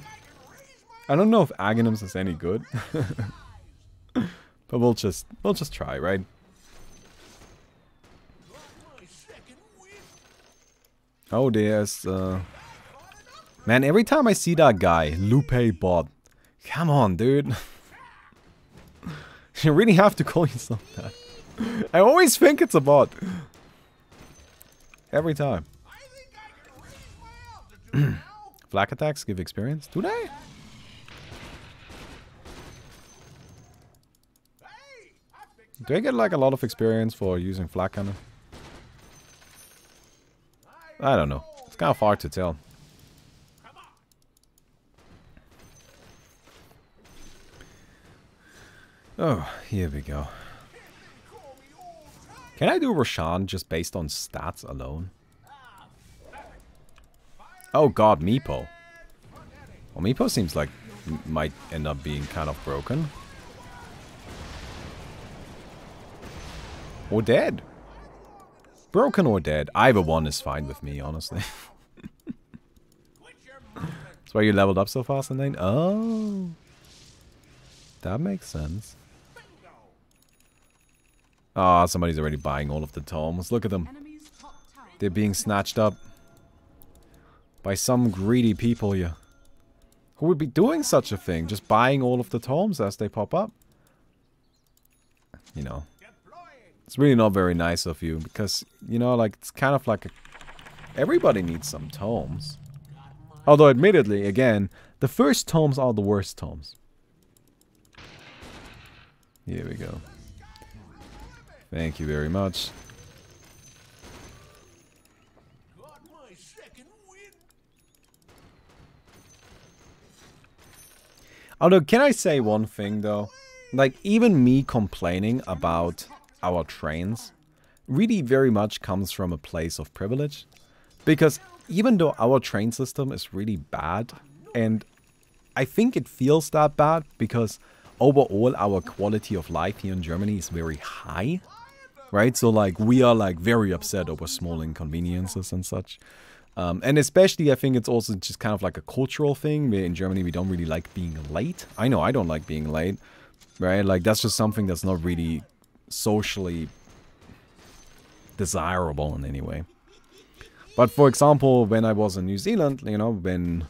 I don't know if Aghanims is any good. But we'll just try, right? Oh, there's man, every time I see that guy, Lupe Bot. Come on, dude. You really have to call yourself that. I always think it's a bot. Every time. Flak attacks give experience? Do they? Do I get like a lot of experience for using flak cannon? I don't know. It's kind of hard to tell. Oh, here we go. Can I do Roshan just based on stats alone? Oh god, Meepo. Well, Meepo seems like might end up being kind of broken. Or dead. Broken or dead. Either one is fine with me, honestly. That's why you leveled up so fast, and then oh, that makes sense. Ah, somebody's already buying all of the tomes. Look at them. They're being snatched up by some greedy people here. Who would be doing such a thing? Just buying all of the tomes as they pop up? You know. It's really not very nice of you, because, you know, like, it's kind of like everybody needs some tomes. Although, admittedly, again, the first tomes are the worst tomes. Here we go. Thank you very much. Although, can I say one thing, though? Like, even me complaining about our trains really very much comes from a place of privilege. Because even though our train system is really bad, and I think it feels that bad because overall our quality of life here in Germany is very high, right? So like we are like very upset over small inconveniences and such. And especially I think it's also just kind of like a cultural thing where in Germany we don't really like being late. I know I don't like being late, right? Like that's just something that's not really socially desirable in any way. But for example, when I was in New Zealand, you know, when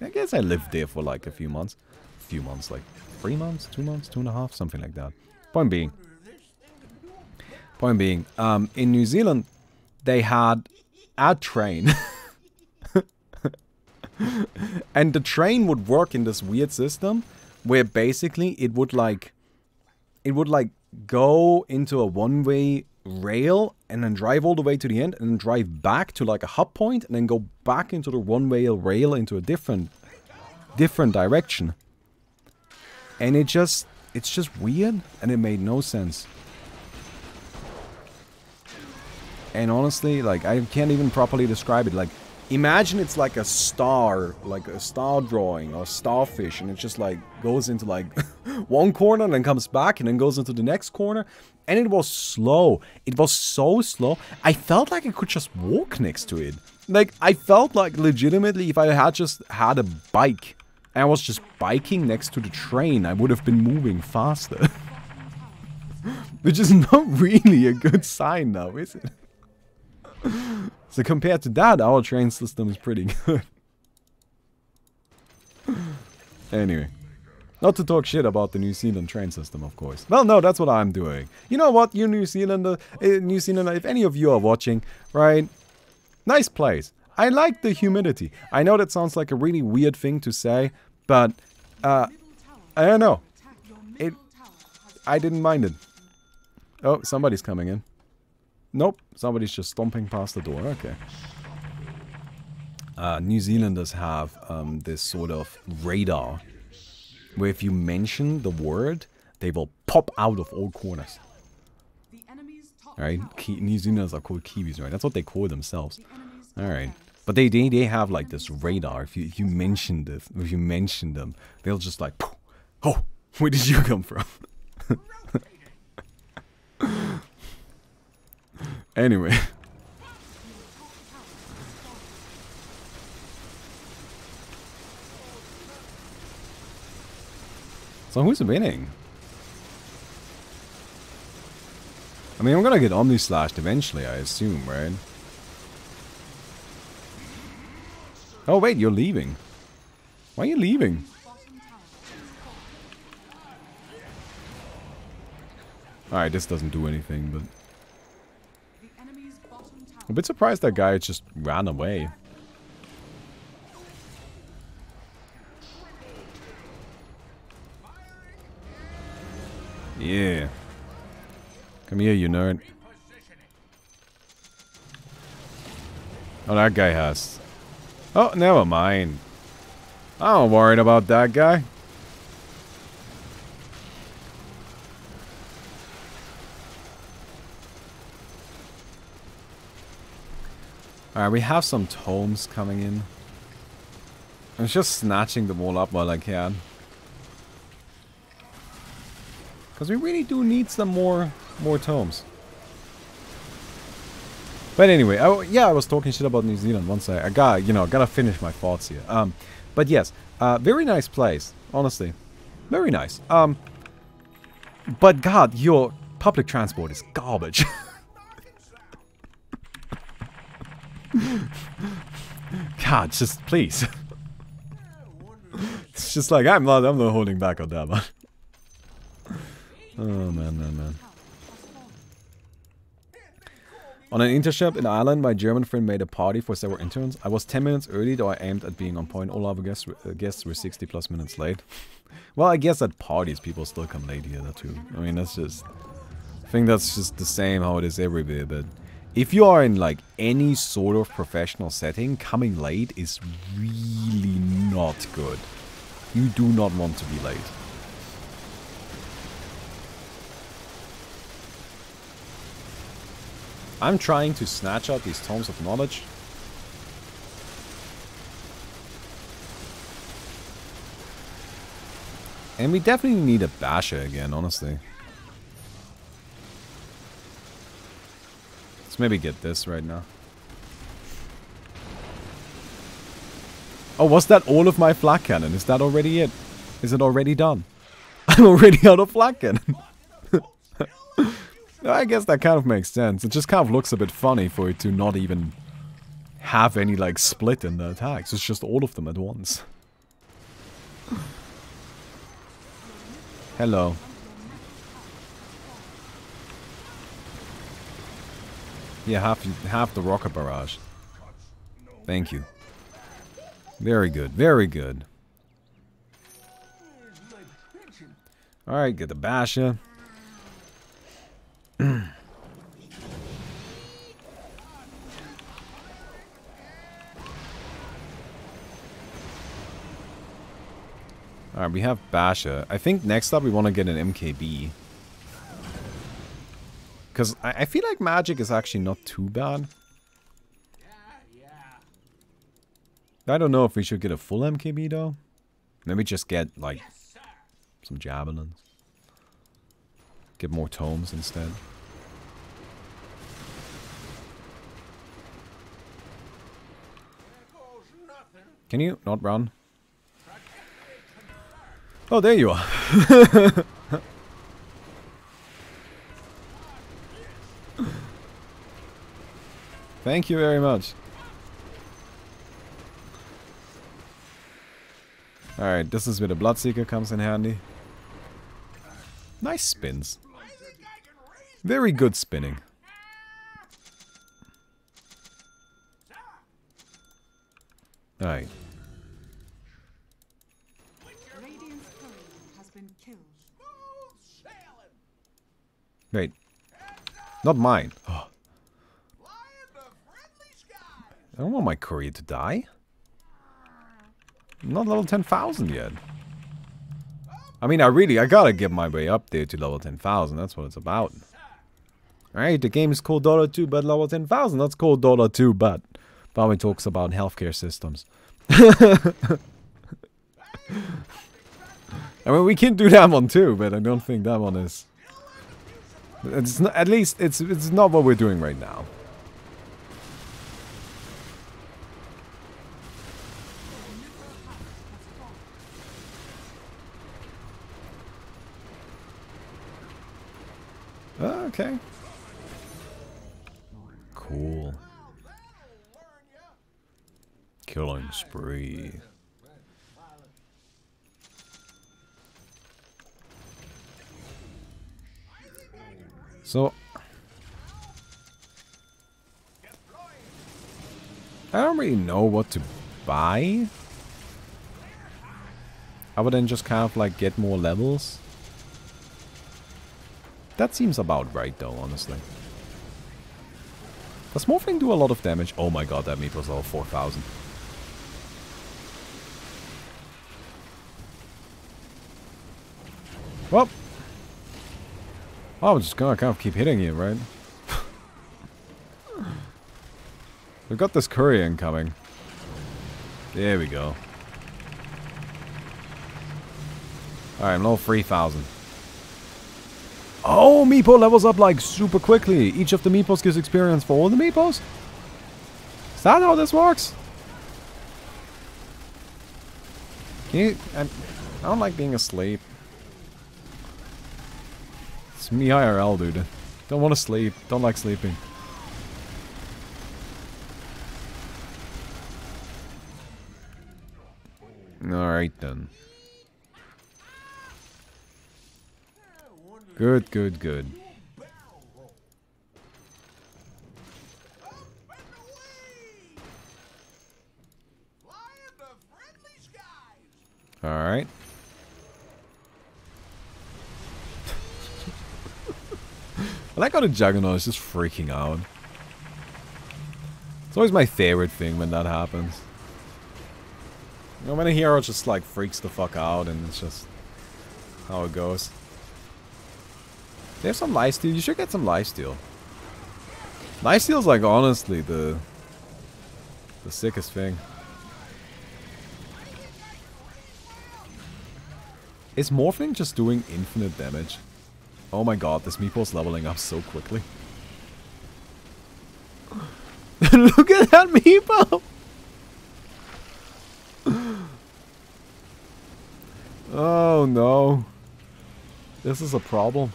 I guess I lived there for like a few months, like 3 months, 2 months, 2.5, something like that. Point being, in New Zealand, they had a train. And the train would work in this weird system where basically it would like go into a one-way rail and then drive all the way to the end and then drive back to like a hub point and then go back into the one-way rail into a different direction. And it's just weird and it made no sense. And honestly, like I can't even properly describe it. Like imagine it's like a star drawing or starfish, and it just like goes into like one corner and then comes back and then goes into the next corner. And it was slow. It was so slow. I felt like I could just walk next to it. Like I felt like legitimately if I had just had a bike and I was just biking next to the train, I would have been moving faster. Which is not really a good sign now, is it? So compared to that, our train system is pretty good. Anyway. Not to talk shit about the New Zealand train system, of course. Well, no, that's what I'm doing. You know what, you New Zealander, if any of you are watching, right? Nice place. I like the humidity. I know that sounds like a really weird thing to say, but, I don't know. I didn't mind it. Oh, somebody's coming in. Nope, somebody's just stomping past the door. Okay. New Zealanders have this sort of radar where if you mention the word, they will pop out of all corners. Alright, New Zealanders are called Kiwis, right? That's what they call themselves. Alright. But they have like this radar. If you mention this, if you mention them, they'll just like, oh, where did you come from? Anyway. So who's winning? I mean, I'm gonna get Omni-Slashed eventually, I assume, right? Oh wait, you're leaving. Why are you leaving? Alright, this doesn't do anything, but... I'm a bit surprised that guy just ran away. Yeah. Come here, you nerd. Oh, that guy has... Oh, never mind. I'm not worried about that guy. Alright, we have some tomes coming in. I'm just snatching them all up while I can. Because we really do need some more tomes. But anyway, I was talking shit about New Zealand once. I gotta finish my thoughts here. But yes, very nice place, honestly. Very nice. But God, your public transport is garbage. God, just please. It's just like I'm not holding back on that one. Oh man. On an internship in Ireland, my German friend made a party for several interns. I was 10 minutes early, though I aimed at being on point. All other guests were 60 plus minutes late. Well, I guess at parties people still come late here too. I mean, that's just... I think that's just the same how it is everywhere, but... If you are in like any sort of professional setting, coming late is really not good. You do not want to be late. I'm trying to snatch out these tomes of knowledge. And we definitely need a basher again, honestly. Let's maybe get this right now. Oh, was that all of my flak cannon? Is that already it? Is it already done? I'm already out of flak cannon. I guess that kind of makes sense. It just kind of looks a bit funny for it to not even have any like split in the attacks. It's just all of them at once. Hello. Yeah, half the rocket barrage. Thank you. Very good, very good. Alright, get the basher. Alright, we have Basha. I think next up we want to get an MKB. Because I feel like magic is actually not too bad. I don't know if we should get a full MKB though. Maybe just get like some javelins. Get more tomes instead. Can you not run? Oh, there you are. Thank you very much. Alright, this is where the Bloodseeker comes in handy. Nice spins. Very good spinning. Alright. Radiant's courier has been killed. Wait. Not mine. Oh. I don't want my courier to die. I'm not level 10,000 yet. I mean, I gotta get my way up there to level 10,000. That's what it's about. Alright, the game is called Dota 2, but level 10,000. That's called Dota 2, but Bobby talks about healthcare systems. I mean, we can do that one too, but I don't think that one is... It's not, at least, it's not what we're doing right now. Okay. Cool. Killing spree. So I don't really know what to buy. Other than just kind of like get more levels. That seems about right though, honestly. Does Morphling do a lot of damage? Oh my god, that meat was all 4,000. Well, I'm just gonna kind of keep hitting you, right? We've got this curry incoming. There we go. Alright, I'm level 3,000. Oh, Meepo levels up like super quickly. Each of the Meepos gives experience for all the Meepos? Is that how this works? Can you, I don't like being asleep. It's me IRL, dude. Don't want to sleep. Don't like sleeping. Alright then. Good, good, good. Alright. I like how the Juggernaut is just freaking out. It's always my favorite thing when that happens. You know, when a hero just like freaks the fuck out and it's just how it goes. They have some lifesteal. You should get some lifesteal. Lifesteal is like honestly the sickest thing. Is Morphling just doing infinite damage? Oh my god, this Meepo's leveling up so quickly. Look at that Meepo! Oh no. This is a problem.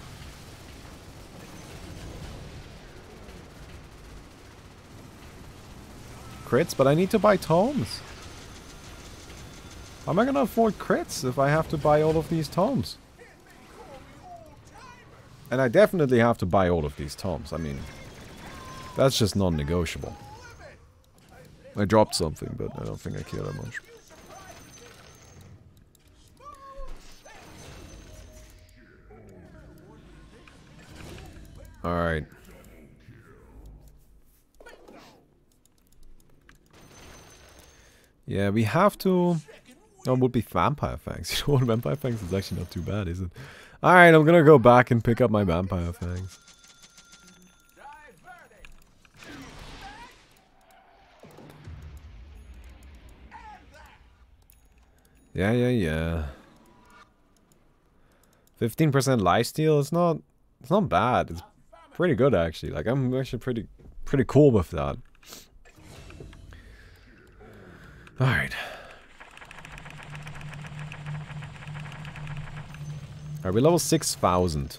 Crits, but I need to buy tomes. How am I gonna afford crits if I have to buy all of these tomes? And I definitely have to buy all of these tomes. I mean, that's just non-negotiable. I dropped something, but I don't think I care that much. Alright. Yeah, we have to... Oh, it would be Vampire Fangs. You know what, Vampire Fangs is actually not too bad, is it? Alright, I'm gonna go back and pick up my Vampire Fangs. Yeah. 15% lifesteal, it's not bad. It's pretty good actually. Like I'm actually pretty cool with that. Alright. Alright, we level 6,000.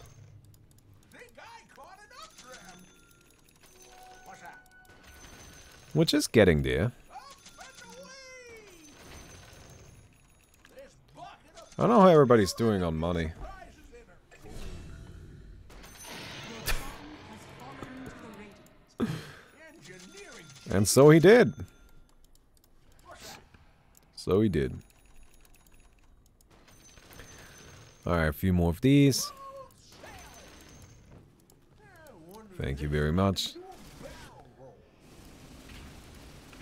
Which is getting there. I don't know how everybody's doing on money. And so he did. So he did. Alright, a few more of these. Thank you very much.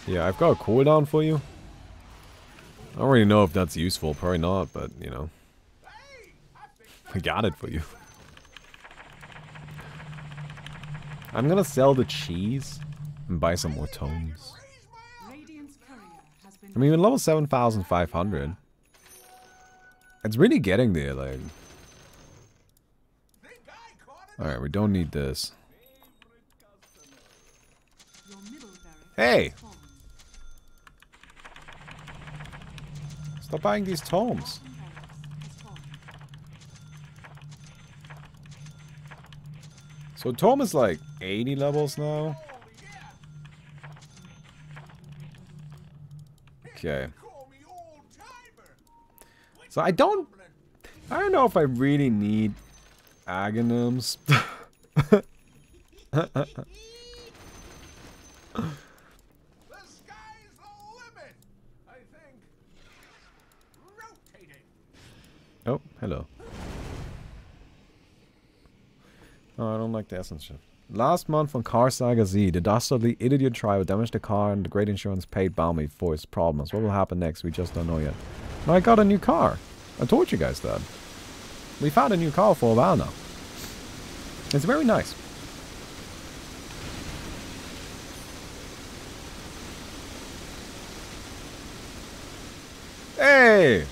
Yeah, I've got a cooldown for you. I don't really know if that's useful. Probably not, but, you know. I got it for you. I'm gonna sell the cheese and buy some more tomes. I mean, we're level 7,500. It's really getting there, like. Alright, we don't need this. Hey! Stop buying these tomes. So tome is like 80 levels now. Okay. So I don't know if I really need Aghanims. Oh, hello. Oh, I don't like the essence shit. Last month on Car Saga Z, the dastardly idiot driver damaged the car and the great insurance paid Balmy for his problems. What will happen next? We just don't know yet. No, I got a new car. I told you guys that. We've had a new car for a while now. It's very nice. Hey!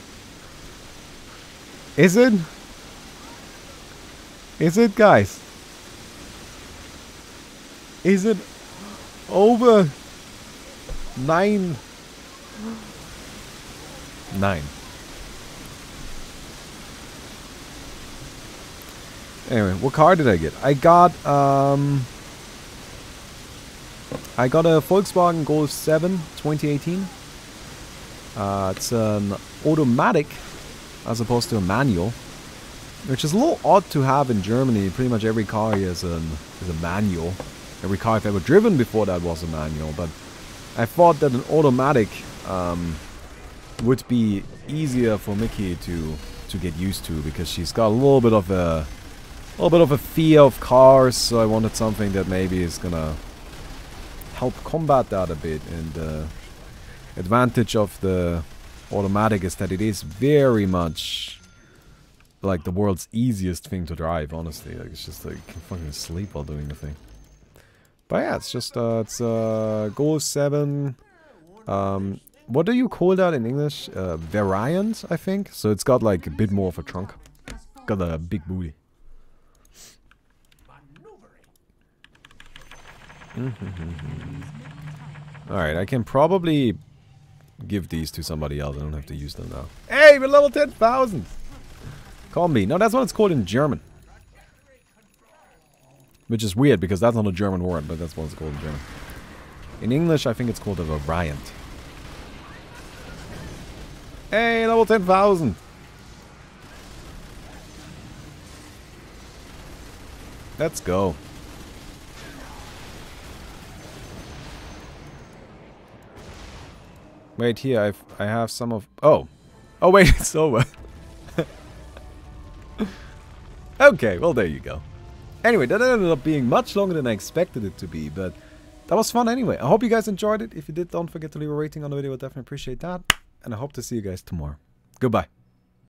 Is it? Is it, guys? Is it over 9? 9. Anyway, what car did I get? I got a Volkswagen Golf 7 2018. It's an automatic as opposed to a manual, which is a little odd to have in Germany. Pretty much every car here is a manual. Every car I've ever driven before that was a manual, but I thought that an automatic would be easier for Mickey to get used to, because she's got a little bit of a fear of cars. So I wanted something that maybe is gonna help combat that a bit. And the advantage of the automatic is that it is very much like the world's easiest thing to drive, honestly. Like, it's just like, you can fucking sleep while doing the thing. But yeah, it's just it's Golf 7. What do you call that in English? Variant, I think. So it's got like a bit more of a trunk. Got a big booty. Alright, I can probably give these to somebody else. I don't have to use them now. Hey, we're level 10,000! Combi. No, that's what it's called in German. Which is weird, because that's not a German word, but that's what it's called in German. In English, I think it's called a variant. Hey, level 10,000! Let's go. Wait, here, I have some of... Oh! Oh wait, it's over. Okay, well there you go. Anyway, that ended up being much longer than I expected it to be, but that was fun anyway. I hope you guys enjoyed it. If you did, don't forget to leave a rating on the video. I definitely appreciate that. And I hope to see you guys tomorrow. Goodbye.